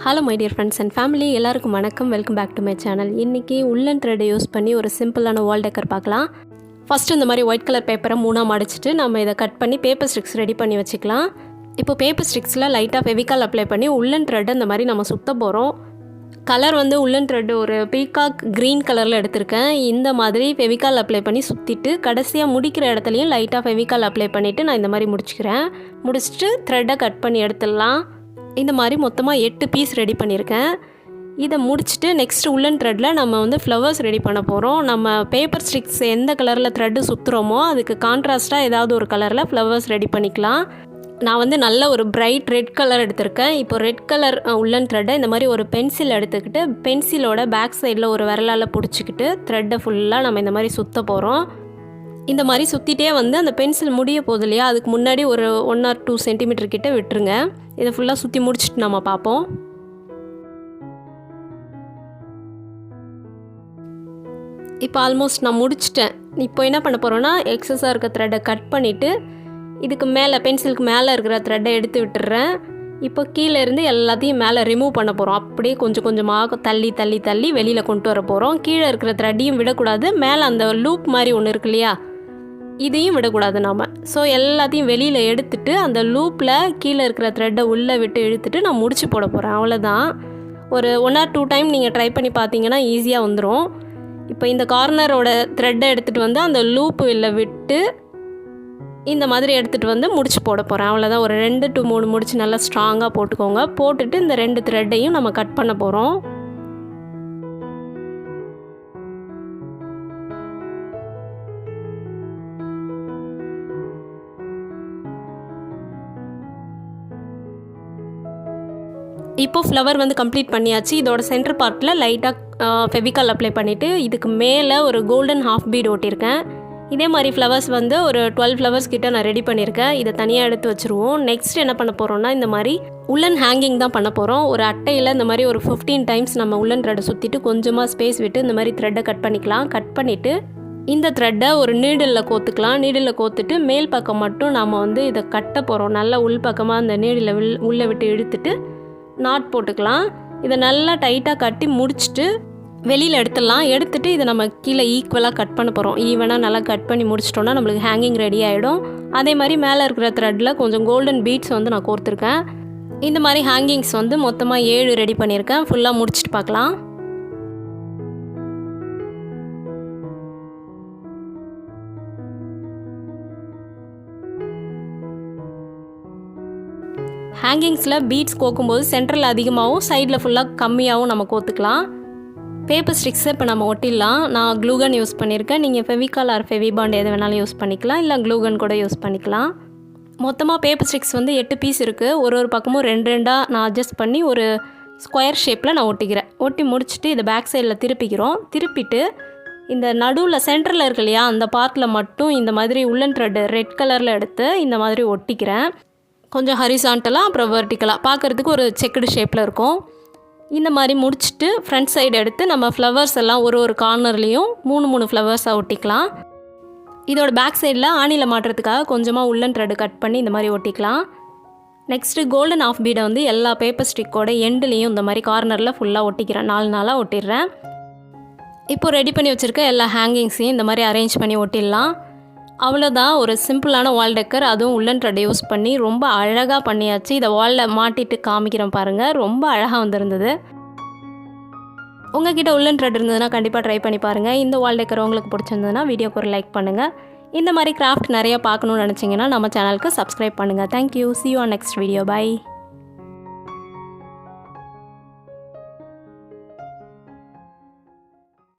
Hello my dear friends and family, எல்லாருக்கும் வணக்கம். Welcome back to my channel. இன்னைக்கு woollen thread use பண்ணி ஒரு சிம்பிளான வால் டெக்கர் பார்க்கலாம். ஃபர்ஸ்ட் இந்த மாதிரி ஒயிட் கலர் பேப்பரை மூணா மடிச்சிட்டு நம்ம இதை கட் பண்ணி பேப்பர் ஸ்டிக்ஸ் ரெடி பண்ணி வச்சுக்கலாம். இப்போ பேப்பர் ஸ்டிக்ஸில் லைட்டாக ஃபெவிகால் அப்ளை பண்ணி உள்ளன் த்ரெட் இந்த மாதிரி நம்ம சுத்த போகிறோம். கலர் வந்து உள்ளன் த்ரெட் ஒரு பீகாக் க்ரீன் கலரில் எடுத்திருக்கேன். இந்த மாதிரி ஃபெவிகால் அப்ளை பண்ணி சுற்றிட்டு கடைசியாக முடிக்கிற இடத்துலையும் லைட்டாக ஃபெவிகால் அப்ளை பண்ணிவிட்டு நான் இந்த மாதிரி முடிச்சுக்கிறேன். முடிச்சுட்டு த்ரெட்டை கட் பண்ணி எடுத்துடலாம். இந்த மாதிரி மொத்தமாக 8 பீஸ் ரெடி பண்ணியிருக்கேன். இதை முடிச்சுட்டு நெக்ஸ்ட் உள்ளன் த்ரெட்டில் நம்ம வந்து ஃப்ளவர்ஸ் ரெடி பண்ண போகிறோம். நம்ம பேப்பர் ஸ்டிக்ஸ் எந்த கலரில் த்ரெட்டு சுற்றுறோமோ அதுக்கு கான்ட்ராஸ்ட்டாக ஏதாவது ஒரு கலரில் ஃப்ளவர்ஸ் ரெடி பண்ணிக்கலாம். நான் வந்து நல்ல ஒரு பிரைட் ரெட் கலர் எடுத்திருக்கேன். இப்போ ரெட் கலர் உள்ளன் த்ரெட்டை இந்த மாதிரி ஒரு பென்சில் எடுத்துக்கிட்டு பென்சிலோட பேக் சைடில் ஒரு விரலால் பிடிச்சிக்கிட்டு த்ரெட்டை ஃபுல்லாக நம்ம இந்த மாதிரி சுற்ற போகிறோம். இந்த மாதிரி சுற்றிட்டே வந்து அந்த பென்சில் முடிய போகுது இல்லையா, அதுக்கு முன்னாடி ஒரு 1 or 2 சென்டிமீட்டர் கிட்ட விட்டுருங்க. இதை ஃபுல்லாக சுற்றி முடிச்சுட்டு நம்ம பார்ப்போம். இப்போ ஆல்மோஸ்ட் நான் முடிச்சிட்டேன். இப்போ என்ன பண்ண போகிறோன்னா எக்ஸஸாக இருக்க த்ரெட்டை கட் பண்ணிவிட்டு இதுக்கு மேலே பென்சிலுக்கு மேலே இருக்கிற த்ரெட்டை எடுத்து விட்டுடுறேன். இப்போ கீழே இருந்து எல்லாத்தையும் மேலே ரிமூவ் பண்ண போகிறோம். அப்படியே கொஞ்சம் கொஞ்சமாக தள்ளி தள்ளி தள்ளி வெளியில் கொண்டு வர போகிறோம். கீழே இருக்கிற த்ரெட்டையும் விடக்கூடாது, மேலே அந்த லூப் மாதிரி ஒன்று இருக்கு இல்லையா, இதையும் விடக்கூடாது நாம். ஸோ எல்லாத்தையும் வெளியில் எடுத்துட்டு அந்த லூப்பில் கீழே இருக்கிற த்ரெட்டை உள்ளே விட்டு இழுத்துட்டு நான் முடிச்சு போட போகிறேன். அவ்வளோதான். ஒரு 1 or 2 டைம் நீங்கள் ட்ரை பண்ணி பார்த்தீங்கன்னா ஈஸியாக வந்துடும். இப்போ இந்த கார்னரோட த்ரெட்டை எடுத்துகிட்டு வந்து அந்த லூப்பு வெளில விட்டு இந்த மாதிரி எடுத்துகிட்டு வந்து முடிச்சு போட போகிறேன். அவ்வளோதான். ஒரு 2 to 3 முடிச்சு நல்லா ஸ்ட்ராங்காக போட்டுக்கோங்க. போட்டுட்டு இந்த 2 த்ரெட்டையும் நம்ம கட் பண்ண போகிறோம். இப்போ ஃப்ளவர் வந்து கம்ப்ளீட் பண்ணியாச்சு. இதோட சென்டர் பார்ட்டில் லைட்டாக ஃபெவிகால் அப்ளை பண்ணிவிட்டு இதுக்கு மேலே ஒரு கோல்டன் ஹாஃப் பீட் ஓட்டியிருக்கேன். இதே மாதிரி ஃப்ளவர்ஸ் வந்து ஒரு 12 ஃப்ளவர்ஸ் கிட்ட நான் ரெடி பண்ணியிருக்கேன். இதை தனியாக எடுத்து வச்சுருவோம். நெக்ஸ்ட் என்ன பண்ண போகிறோம்னா இந்த மாதிரி உள்ளன் ஹேங்கிங் தான் பண்ண போகிறோம். ஒரு அட்டையில் இந்த மாதிரி ஒரு 15 டைம்ஸ் நம்ம உள்ளன் த்ரெட்டை சுற்றிட்டு கொஞ்சமாக ஸ்பேஸ் விட்டு இந்த மாதிரி த்ரெட்டை கட் பண்ணிக்கலாம். கட் பண்ணிவிட்டு இந்த த்ரெட்டை ஒரு நீடிலில் கோத்துக்கலாம். நீடிலில் கோத்துட்டு மேல் பக்கம் மட்டும் நம்ம வந்து இதை கட்ட போகிறோம். நல்லா உள் பக்கமாக அந்த நீடில் உள்ளே விட்டு இழுத்துட்டு நாட் போட்டுக்கலாம். இதை நல்லா டைட்டாக கட்டி முடிச்சுட்டு வெளியில் எடுத்துடலாம். எடுத்துகிட்டு இதை நம்ம கீழே ஈக்குவலாக கட் பண்ண போகிறோம். ஈவனாக நல்லா கட் பண்ணி முடிச்சிட்டோன்னா நம்மளுக்கு ஹேங்கிங் ரெடி ஆகிடும். அதே மாதிரி மேலே இருக்கிற த்ரெட்டில் கொஞ்சம் கோல்டன் பீட்ஸ் வந்து நான் கோர்த்துருக்கேன். இந்த மாதிரி ஹேங்கிங்ஸ் வந்து மொத்தமாக 7 ரெடி பண்ணியிருக்கேன். ஃபுல்லாக முடிச்சுட்டு பார்க்கலாம். ஹேங்கிங்ஸில் பீட்ஸ் கோக்கும்போது சென்டரில் அதிகமாகவும் சைடில் ஃபுல்லாக கம்மியாகவும் நம்ம கோத்துக்கலாம். பேப்பர் ஸ்டிக்ஸை இப்போ நம்ம ஒட்டிடலாம். நான் க்ளூகன் யூஸ் பண்ணியிருக்கேன். நீங்கள் ஃபெவிகால் ஆர் ஃபெவிபாண்ட் எது வேணாலும் யூஸ் பண்ணிக்கலாம், இல்லை க்ளூகன் கூட யூஸ் பண்ணிக்கலாம். மொத்தமாக பேப்பர் ஸ்டிக்ஸ் வந்து 8 பீஸ் இருக்குது. ஒரு பக்கமும் 2 நான் அட்ஜஸ்ட் பண்ணி ஒரு ஸ்கொயர் ஷேப்பில் நான் ஒட்டிக்கிறேன். ஒட்டி முடிச்சுட்டு இதை பேக் சைடில் திருப்பிக்கிறோம். திருப்பிட்டு இந்த நடுவில் சென்டரில் இருக்கு இல்லையா, அந்த பார்ட்டில் மட்டும் இந்த மாதிரி உள்ளன் த்ரெட் ரெட் கலரில் எடுத்து இந்த மாதிரி ஒட்டிக்கிறேன். கொஞ்சம் ஹரிசாண்டலாக அப்புறம் வெர்டிக்கலாக பார்க்குறதுக்கு ஒரு செக்குடு ஷேப்பில் இருக்கும். இந்த மாதிரி முடிச்சுட்டு ஃப்ரண்ட் சைடு எடுத்து நம்ம ஃப்ளவர்ஸ் எல்லாம் ஒரு கார்னர்லேயும் 3 ஃப்ளவர்ஸாக ஒட்டிக்கலாம். இதோட பேக் சைடில் ஆணியில் மாட்டுறதுக்காக கொஞ்சமாக உள்ளன் த்ரெட் கட் பண்ணி இந்த மாதிரி ஒட்டிக்கலாம். நெக்ஸ்ட்டு கோல்டன் ஆஃப் பீடை வந்து எல்லா பேப்பர் ஸ்டிக்கோட எண்டுலேயும் இந்த மாதிரி கார்னரில் ஃபுல்லாக ஒட்டிக்கிறேன். 4 நாளாக ஒட்டிடுறேன். இப்போ ரெடி பண்ணி வச்சுருக்க எல்லா ஹேங்கிங்ஸையும் இந்த மாதிரி அரேஞ்ச் பண்ணி ஒட்டிடலாம். அவ்வளோதான். ஒரு சிம்பிளான வால் டெக்கர், அதுவும் உள்ளன் த்ரெட் யூஸ் பண்ணி ரொம்ப அழகாக பண்ணியாச்சு. இதை வாலில் மாட்டிட்டு காமிக்கிறேன் பாருங்கள். ரொம்ப அழகாக வந்திருந்தது. உங்ககிட்ட உள்ளன் த்ரெட் இருந்ததுன்னா கண்டிப்பாக ட்ரை பண்ணி பாருங்கள். இந்த வால் டெக்கர் உங்களுக்கு பிடிச்சிருந்ததுன்னா வீடியோக்கு ஒரு லைக் பண்ணுங்கள். இந்த மாதிரி கிராஃப்ட் நிறையா பார்க்கணுன்னு நினச்சிங்கன்னா நம்ம சேனலுக்கு சப்ஸ்கிரைப் பண்ணுங்கள். Thank you. See you on next video. Bye.